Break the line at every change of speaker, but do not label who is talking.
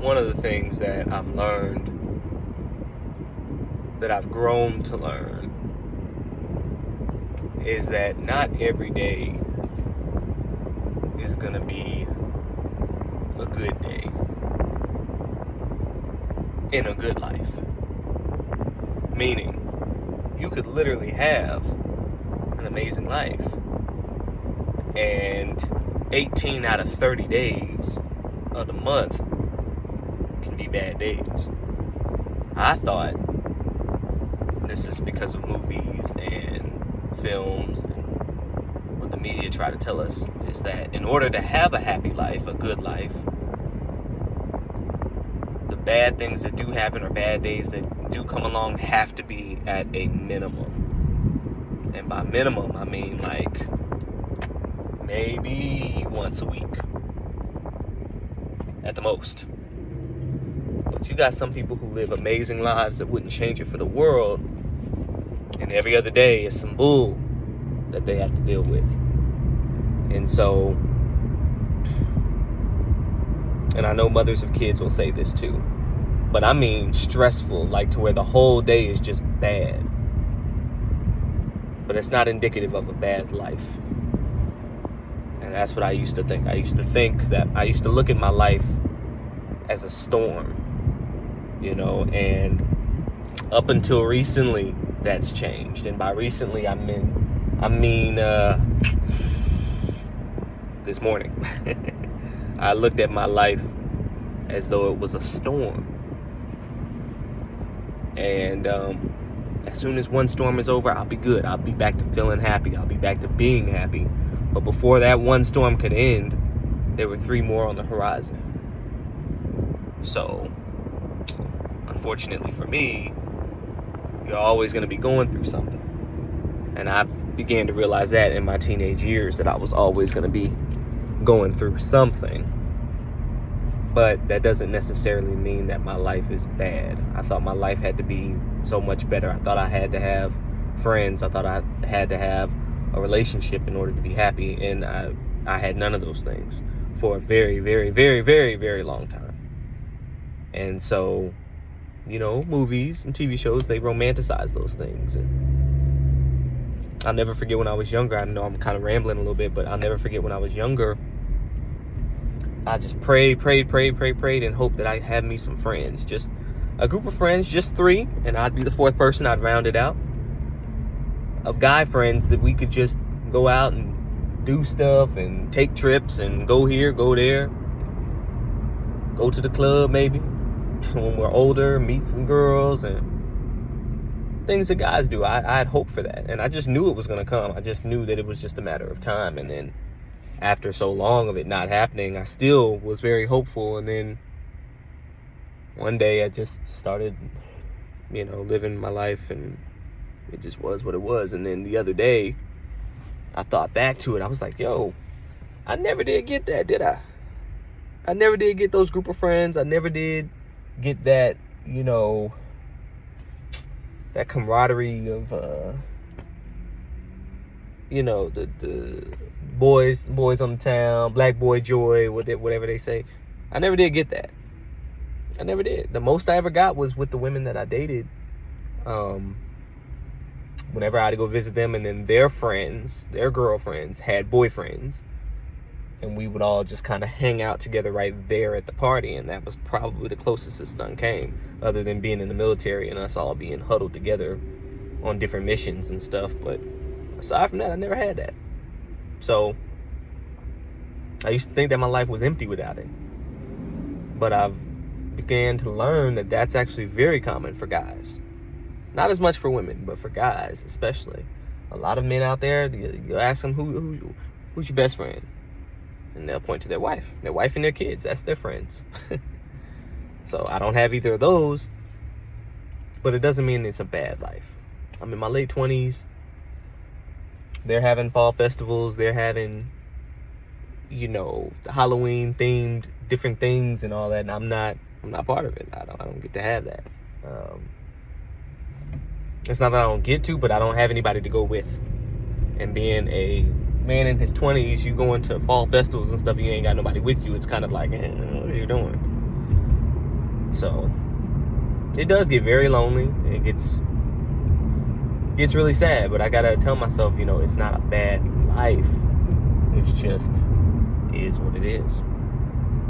one of the things that I've learned, that I've grown to learn, is that not every day is going to be a good day in a good life. Meaning, you could literally have an amazing life, and 18 out of 30 days of the month can be bad days. I thought, this is because of movies and films and what the media try to tell us, is that in order to have a happy life, a good life, the bad things that do happen or bad days that do come along have to be at a minimum. And by minimum, I mean like maybe once a week at the most. But you got some people who live amazing lives that wouldn't change it for the world, and every other day is some bull that they have to deal with. And so, and I know mothers of kids will say this too, but I mean stressful, like to where the whole day is just bad. But it's not indicative of a bad life. And that's what I used to think. I used to look at my life as a storm, and up until recently, that's changed. And by recently, I mean this morning. I looked at my life as though it was a storm. And as soon as one storm is over, I'll be good. I'll be back to feeling happy. I'll be back to being happy. But before that one storm could end, there were 3 more on the horizon. So, unfortunately for me, you're always going to be going through something. And I began to realize that in my teenage years, that I was always going to be going through something. But that doesn't necessarily mean that my life is bad. I thought my life had to be so much better. I thought I had to have friends. I thought I had to have a relationship in order to be happy. And I had none of those things for a very, very, very, very, very long time. And so, movies and TV shows, they romanticize those things. And I'll never forget when I was younger. I know I'm kind of rambling a little bit, but I'll never forget when I was younger. I just prayed and hoped that I had me some friends. Just a group of friends, just 3, and I'd be the 4th person. I'd round it out. Of guy friends that we could just go out and do stuff and take trips and go here, go there. Go to the club maybe when we're older, meet some girls and things that guys do. I had hope for that, and I just knew it was going to come. I just knew that it was just a matter of time. And then after so long of it not happening, I still was very hopeful. And then one day I just started, living my life, and it just was what it was. And then the other day, I thought back to it. I was like, yo, I never did get that, did I? I never did get those group of friends. I never did get that, that camaraderie of, the boys on the town, black boy joy, whatever they say. I never did get that. I never did. The most I ever got was with the women that I dated. Whenever I had to go visit them, and then their friends, their girlfriends had boyfriends, and we would all just kind of hang out together right there at the party. And that was probably the closest it's done came, other than being in the military and us all being huddled together on different missions and stuff. But aside from that, I never had that. So I used to think that my life was empty without it. But I've began to learn that that's actually very common for guys. Not as much for women, but for guys especially. A lot of men out there, you ask them, who's your best friend? And they'll point to their wife and their kids. That's their friends. So I don't have either of those, but it doesn't mean it's a bad life. I'm in my late 20s. They're having fall festivals. They're having, Halloween themed different things and all that. And I'm not part of it. I don't get to have that. It's not that I don't get to, but I don't have anybody to go with. And being a man in his 20s, you going to fall festivals and stuff, you ain't got nobody with you. It's kind of like, what are you doing? So it does get very lonely. It gets really sad, but I gotta tell myself, it's not a bad life. It's just is what it is.